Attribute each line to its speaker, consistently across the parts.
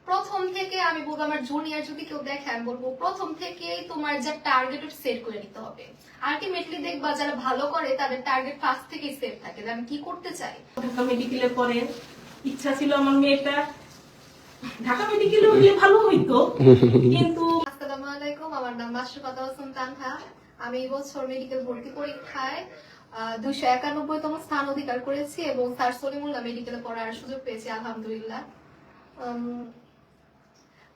Speaker 1: প্রথম থেকে আমি বলবো, আমার জুনিয়র যদি কেউ দেখে আমি বলবো প্রথম থেকে তোমার যা টার্গেট সেট করে নিতে হবে। আলটিমেটলি দেখবা যারা ভালো করে তাদের টার্গেট ফার্স্ট থেকেই সেট থাকে যে আমি কি করতে চাই।
Speaker 2: ঢাকা মেডিকেলে পড়ে, ইচ্ছা ছিল আমার মেয়েটা ঢাকা মেডিকেলে হলে ভালো হইতো, কিন্তু
Speaker 1: আসসালামু আলাইকুম, আমার নাম মাশরুফাত হোসেন তানহা। আমি এই বছর মেডিকেল ভর্তি পরীক্ষায় 291তম স্থান অধিকার করেছি এবং স্যার সলিমুল্লাহ মেডিকেলে পড়ার সুযোগ পেয়েছি আলহামদুলিল্লাহ।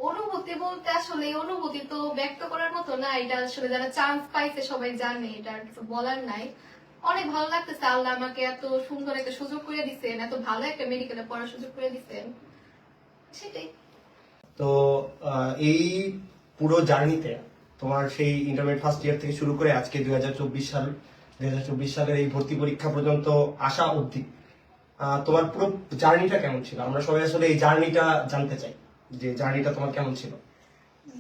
Speaker 1: অনুভূতি বলতে আসলে এই অনুভূতি তো ব্যক্ত করার মতো না, এটা আসলে যারা চান্স পাইছে সবাই জানে, এটা আর কিছু বলার নাই। অনেক ভালো লাগতেছে, আল্লাহ আমাকে এত সুন্দর একটা সুযোগ করে দিচ্ছেন, এত ভালো একটা মেডিকেলে পড়ার সুযোগ করে দিচ্ছেন, সেটাই।
Speaker 3: তো এই পুরো জার্নিতে তোমার সেই ইন্টারমিডিয়েট ফার্স্ট ইয়ার থেকে শুরু করে আজকে 2024 সালের এই ভর্তি পরীক্ষা পর্যন্ত আসা অবধি তোমার পুরো জার্নিটা কেমন ছিল? আমরা সবাই আসলে এই জার্নিটা জানতে চাই, যে জার্নিটা তোমার কেমন ছিল।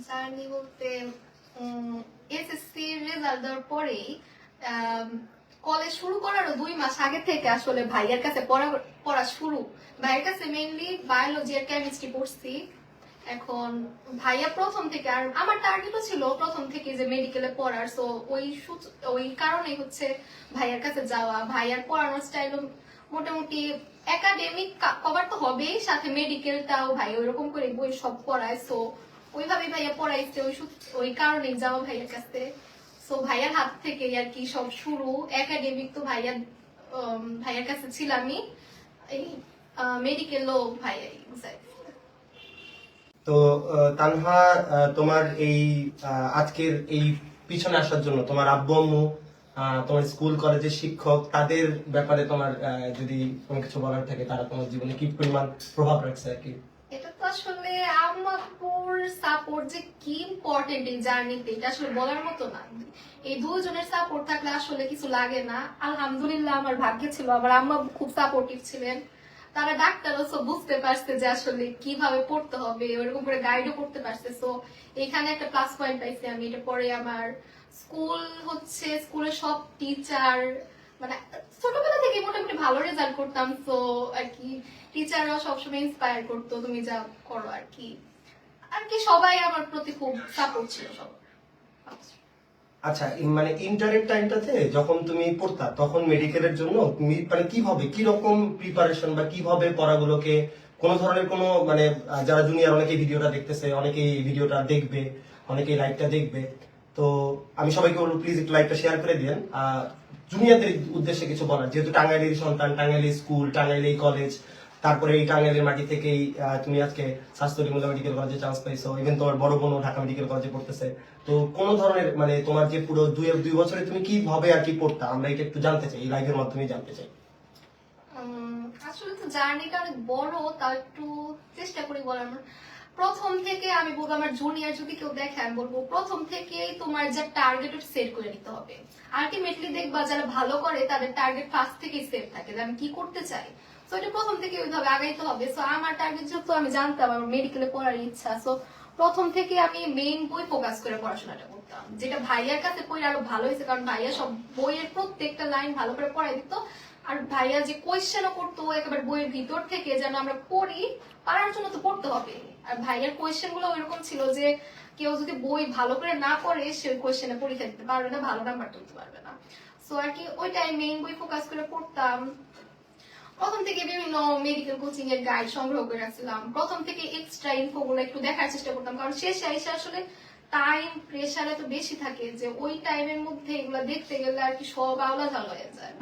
Speaker 1: জার্নি বলতে এসএসসি রেজাল্ট দেওয়ার পরেই কলেজ শুরু করারও 2 মাস আগে থেকে আসলে ভাইয়ার কাছে পড়া শুরু। ভাইয়ের কাছে মেইনলি বায়োলজি আর কেমিস্ট্রি পড়ছি। এখন ভাইয়া প্রথম থেকে, আর আমার টার্গেটও ছিল প্রথম থেকে যে মেডিকেলে পড়ার, সো ওই কারণেই হচ্ছে ভাইয়ার কাছে যাওয়া। ভাইয়ার পড়ানোর স্টাইল মোটামুটি একাডেমিক কভার তো হবেই, সাথে মেডিকেলটাও ভাই ওইরকম করে বই সব পড়ায়, সো ওইভাবে ভাইয়া পড়াইছে, ওই কারণেই যাওয়া ভাইয়ার কাছে। সো ভাইয়ার হাত থেকে আর কি সব শুরু। একাডেমিক তো ভাইয়ার কাছে ছিলামই, এই মেডিকেলও ভাইয়াই।
Speaker 3: তো তানহা, তোমার এই আজকের এই পিছনে আসার জন্য তোমার আব্বু আম্মু, তোমার স্কুল কলেজের শিক্ষক, তাদের ব্যাপারে তোমার যদি কোনো কিছু বলার থাকে, তারা তোমার জীবনে কি পরিমাণ প্রভাব রাখছে আর কি?
Speaker 1: এটা তো আসলে আম্মাপুর সাপোর্ট যে কি ইম্পর্টেন্ট এই জার্নিতে, এটা আসলে বলার মতো না। এই দুজনের সাপোর্ট থাকলে আসলে কিছু লাগে না। আলহামদুলিল্লাহ আমার ভাগ্যে ছিল, আমার আম্মা খুব সাপোর্টিভ ছিলেন। তারা ডাক্তারও সব বুঝতে পারছে যে আসলে কিভাবে পড়তে হবে, ওরকম করে গাইডও করতে পারছে। সো এখানে একটা প্লাস পয়েন্ট পাইছি আমি। এটা পরে আমার স্কুলের সব টিচার, মানে ছোটবেলা থেকে মোটামুটি ভালো রেজাল্ট করতাম, তো আর কি টিচাররাও সবসময় ইন্সপায়ার করতো তুমি যা করো আর কি। সবাই আমার প্রতি খুব সাপোর্ট ছিল সব।
Speaker 3: আচ্ছা, মানে ইন্টারের টাইমটাতে যখন তুমি পড়তা, তখন মেডিকেলের জন্য তুমি মানে কিভাবে, কি রকম প্রিপারেশন বা কিভাবে পড়াগুলোকে, কোন ধরনের কোনো মানে যারা জুনিয়র অনেকে ভিডিওটা দেখতেছে, অনেকে এই ভিডিওটা দেখবে, অনেকে লাইভটা দেখবে, তো আমি সবাইকে বলবো প্লিজ একটু লাইভটা শেয়ার করে দিন। জুনিয়রদের উদ্দেশ্যে কিছু বলার, যেহেতু টাঙ্গাইলের সন্তান, টাঙ্গাইলের স্কুল, টাঙ্গাইলের কলেজ, তারপরে এই টাঙ্গাইলের মাটি থেকেই তুমি আজকে স্বাস্থ্য মেডিকেল কলেজে চান্স পাইছো, ইভেন তোমার বড় বোনও ঢাকা মেডিকেল কলেজে পড়তেছে। তো কোন ধরনের মানে তোমার যে পুরো 2 বছরে তুমি কিভাবে আর কি পড়তা, আমরা এটা একটু জানতে চাই, এই লাইভের মাধ্যমে জানতে চাই।
Speaker 1: আসলে তো জার্নিটা অনেক বড়, তাও একটু চেষ্টা করি বলার। প্রথম থেকে আমি বলবো, আমার জুনিয়র যদি কেউ দেখে আমি বলবো প্রথম থেকেই তোমার যা টার্গেট সেট করে নিতে হবে। আলটিমেটলি দেখবা যারা ভালো করে তাদের টার্গেট ফার্স্ট থেকেই সেট থাকে যে আমি কি করতে চাই। সো এটা প্রথম থেকে ওইভাবে আগাইতে হবে। সো আমার টার্গেট যেহেতু আমি জানতাম আমার মেডিকেলে পড়ার ইচ্ছা, সো প্রথম থেকে আমি মেইন বই ফোকাস করে পড়াশোনাটা করতাম, যেটা ভাইয়ার কাছে পড়ে আরো ভালো হয়েছে, কারণ ভাইয়া সব বইয়ের প্রত্যেকটা লাইন ভালো করে পড়াই দিত। আর ভাইয়া যে কোয়েশ্চেনও করতো একেবারে বইয়ের ভিতর থেকে, যেন আমরা পড়ি, পারার জন্য তো পড়তে হবে। আর ভাইয়ার কোয়েশ্চেন গুলো ওইরকম ছিল যে কেউ যদি বই ভালো করে না পড়ে সে কোয়েশ্চেনে পরীক্ষা দিতে পারবে না, ভালো নাম্বার তুলতে পারবে না। সো আর কি ওইটাই মেইন বই ফোকাস করে পড়তাম। প্রথম থেকে বিভিন্ন মেডিকেল কোচিং এর গাইড সংগ্রহ করে রাখছিলাম। প্রথম থেকে এক্সট্রা ইনফো গুলো একটু দেখার চেষ্টা করতাম, কারণ শেষে এসে আসলে টাইম প্রেশার এত বেশি থাকে যে ওই টাইমের মধ্যে এগুলা দেখতে গেলে আর কি সব আওলা ঝাল হয়ে যায়।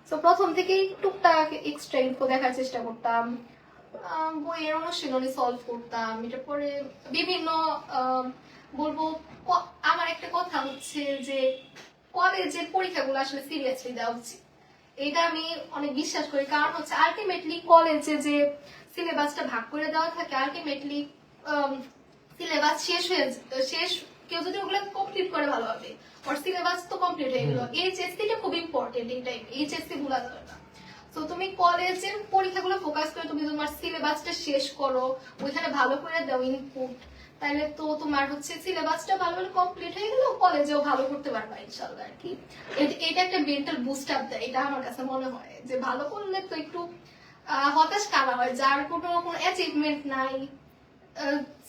Speaker 1: তো প্রথম থেকেই টুকটাক এক্সট্রা ইনফো দেখার চেষ্টা করতাম, বইয়ের অনুশীলনী সলভ করতাম। এটা পরে বিভিন্ন বলবো, আমার একটা কথা হচ্ছে যে কলেজের পরীক্ষাগুলো আসলে সিরিয়াসলি দেওয়া উচিত, এটা আমি অনেক বিশ্বাস করি। কারণ হচ্ছে আলটিমেটলি কলেজে যে সিলেবাসটা ভাগ করে দেওয়া থাকে, আলটিমেটলি সিলেবাস শেষ কেউ যদি ওগুলো কমপ্লিট করে ভালোভাবে, ওর সিলেবাস তো কমপ্লিট হয়ে গেল। এইচএসসিটা খুব ইম্পর্টেন্ট, এই টাইম এইচএসসি ভুলা যাবে না। তো তুমি কলেজের পরীক্ষাগুলো ফোকাস করে তুমি তোমার সিলেবাসটা শেষ করো, ওইখানে ভালো করে দাও ইনপুট, তাহলে তো তোমার হচ্ছে সিলেবাসটা ভালোভাবে কমপ্লিট হয়ে গেল, কলেজেও ভালো করতে পারবা ইনশাআল্লাহ আর কি। এটা একটা মেন্টাল বুস্ট আপ দেয়, এটা আমার কাছে মনে হয় যে ভালো করলে তো একটু হতাশ কারা হয় যার কোনো অ্যাচিভমেন্ট নাই,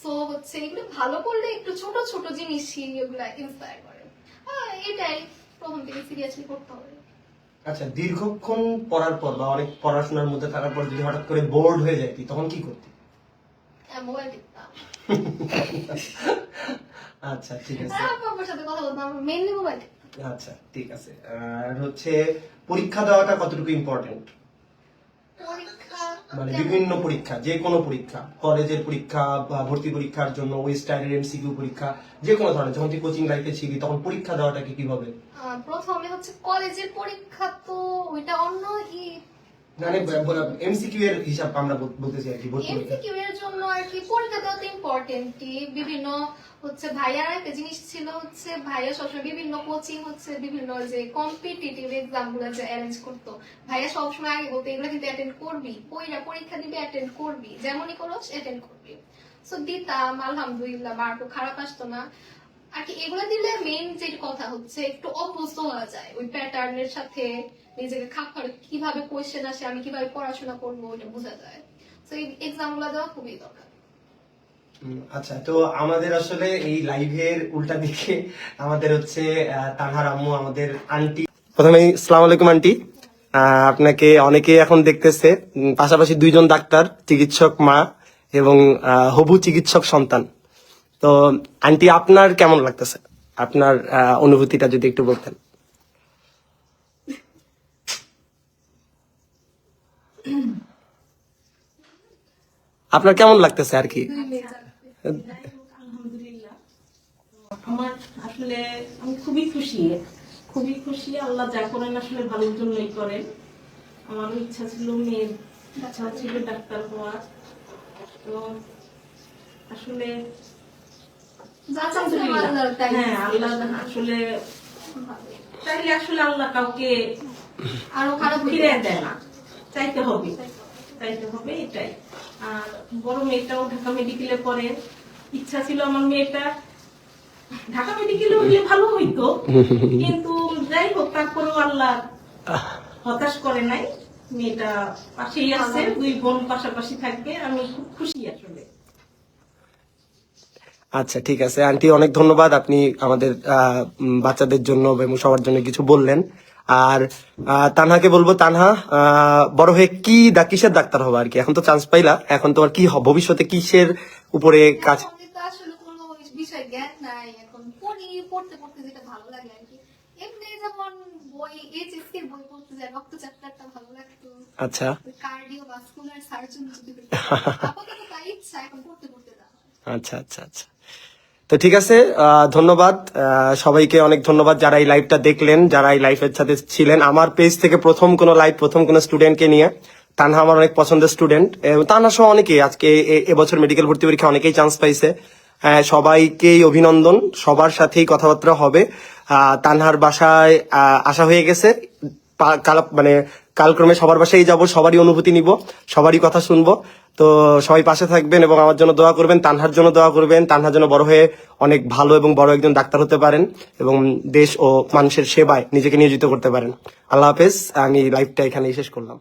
Speaker 1: সো হচ্ছে এগুলো ভালো করলে একটু ছোট ছোট জিনিসই এগুলা ইন্সপায়ার করে। এটাই প্রথম থেকে সিরিয়াসলি করতে হবে।
Speaker 3: আচ্ছা, দীর্ঘক্ষণ পড়ার পর বা অনেক পড়াশোনার মধ্যে থাকার পর যদি হঠাৎ করে বোর্ড হয়ে যায় তখন কি করতে?
Speaker 1: মোবাইল টিপতাম,
Speaker 3: আচ্ছা ঠিক আছে।
Speaker 1: বাবার সাথে কথা বলতাম, মেইনলি মোবাইল।
Speaker 3: আচ্ছা ঠিক আছে। আর হচ্ছে পরীক্ষা দেওয়াটা কতটুকু ইম্পর্টেন্ট?
Speaker 1: পরীক্ষা
Speaker 3: মানে বিভিন্ন পরীক্ষা, যে কোনো পরীক্ষা, কলেজের পরীক্ষা বা ভর্তি পরীক্ষার জন্য ওয়েস্টার্নের এমসিকিউ পরীক্ষা, যে কোনো ধরনের, যখন তুই কোচিং লাইফে ছিলি তখন পরীক্ষা দেওয়াটাকে কিভাবে?
Speaker 1: প্রথমে হচ্ছে কলেজের পরীক্ষা, তো ওইটা অন্য
Speaker 3: মানে এমসিকিউ এর হিসাব আমরা বলতেছি আর কি, ভর্তি পরীক্ষা।
Speaker 1: এমসিকিউ এর জন্য আর কি পরীক্ষা দেওয়া তো ইম্পর্টেন্টই। বিভিন্ন হচ্ছে ভাইয়ার একটা জিনিস ছিল হচ্ছে ভাইয়া সবসময় বিভিন্ন কোচিং হচ্ছে বিভিন্ন যে কম্পিটিটিভ এক্সাম গুলো যে অ্যারেঞ্জ করতো, ভাইয়া সবসময় আগে বলতো এগুলো কিন্তু অ্যাটেন্ড করবি, পরীক্ষা দিবি অ্যাটেন্ড করবি, যেমনই করোস অ্যাটেন্ড করবি। সো দিতাম, আলহামদুলিল্লাহ মার্কও খারাপ আসতো না আর কি। এগুলো দিলে মেইন যে কথা হচ্ছে একটু অভ্যস্ত হওয়া যায় ওই প্যাটার্নের সাথে, নিজেকে খাপ খাওয়া, কিভাবে কোয়েশ্চেন আসে, আমি কিভাবে পড়াশোনা করবো ওটা বোঝা যায়। তো এই এক্সাম গুলো দেওয়া খুবই দরকার।
Speaker 3: আচ্ছা, তো আমাদের আসলে এই লাইভের উল্টা দিকে আমাদের হচ্ছে তানহার আম্মু, আমাদের আন্টি। প্রথমে আসসালামু আলাইকুম আন্টি। আপনাকে অনেকে এখন দেখতেছে, পাশাপাশি দুইজন ডাক্তার, চিকিৎসক মা এবং হবু চিকিৎসক সন্তান। তো আন্টি, আপনার কেমন লাগতেছে? আপনার অনুভূতিটা যদি একটু বলতেন। আপনার কেমন লাগতেছে আর কি?
Speaker 2: আলহামদুলিল্লাহ, আমার আসলে আমি খুবই খুশি। আল্লাহ যা করেন আসলে ভালোর জন্যই করেন। আমারও ইচ্ছা ছিল, মেয়ের ইচ্ছা ছিল ডাক্তার হওয়ার। তো আসলে হ্যাঁ, আল্লাহ আসলে চাইলে আসলে আল্লাহ কাউকে
Speaker 1: আরো খারাপ
Speaker 2: ফিরে দেয় না, চাইতে হবে এটাই। আর বড় মেয়েটাও ঢাকা মেডিকেলে পড়ে, ইচ্ছা ছিল আমার মেয়েটা ঢাকা মেডিকেলে হলে ভালো হইতো, কিন্তু যাই হোক তারপরেও আল্লাহ হতাশ করে নাই, মেয়েটা পাশেই আছে, দুই বোন পাশাপাশি থাকবে, আমি খুব খুশি আসলে।
Speaker 3: আচ্ছা ঠিক আছে আন্টি, অনেক ধন্যবাদ। আপনি আমাদের বাচ্চাদের জন্য এবং সবার জন্য কিছু বললেন। আর তানহাকে বলবো, তানহা বড় হয়ে কিসের ডাক্তার হবে আর কি? এখন তো চান্স পাইলা, এখন তোমার কি ভবিষ্যতে কিসের উপরে কাজ?
Speaker 1: আসলে কোনো বিষয় জ্ঞান নাই, এখন পড়তে যেটা ভালো লাগে আর কি। এমনি যেমন বই, এইচএসসির বই পড়তে যায়, রক্তচাপটা ভালো লাগতো।
Speaker 3: আচ্ছা,
Speaker 1: কার্ডিওভাস্কুলার সার্জন যদি আপাতত তাই ইচ্ছা, এখন পড়তে যাওয়া।
Speaker 3: আচ্ছা আচ্ছা আচ্ছা। তো ঠিক আছে, ধন্যবাদ সবাইকে, অনেক ধন্যবাদ যারা এই লাইভটা দেখলেন, যারা এই লাইভের সাথে ছিলেন। আমার পেজ থেকে প্রথম কোনো স্টুডেন্টকে নিয়ে। তানহা আমার অনেক পছন্দের স্টুডেন্ট, তানহা সহ অনেকেই আজকে এবছর মেডিকেল ভর্তি পরীক্ষা অনেকেই চান্স পাইছে। সবাইকেই অভিনন্দন, সবার সাথেই কথাবার্তা হবে। তানহার বাসায় আসা হয়ে গেছে, মানে কালক্রমে সবার বাসায় যাব, সবারই অনুভূতি নিব, সবারই কথা শুনবো। তো সবাই পাশে থাকবেন এবং আমার জন্য দোয়া করবেন, তানহার জন্য দোয়া করবেন। তানহার জন্য বড় হয়ে অনেক ভালো এবং বড় একজন ডাক্তার হতে পারেন এবং দেশ ও মানুষের সেবায় নিজেকে নিয়োজিত করতে পারেন। আল্লাহ হাফেজ। আমি লাইভটা এখানেই শেষ করলাম।